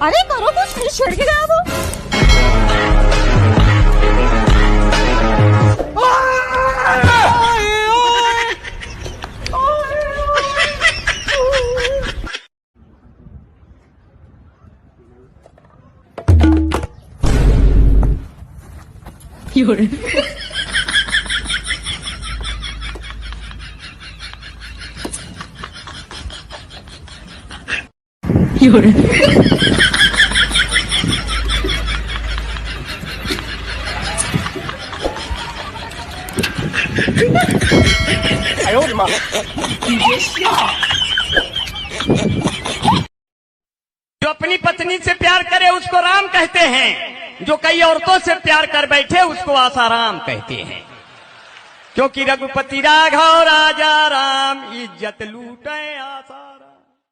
अरे करो कुछ, फिर छिड़ के गया वो। जो अपनी पत्नी से प्यार करे उसको राम कहते हैं, जो कई औरतों से प्यार कर बैठे उसको आसाराम कहते हैं। क्योंकि रघुपति राघव राजा राम इज्जत लूटे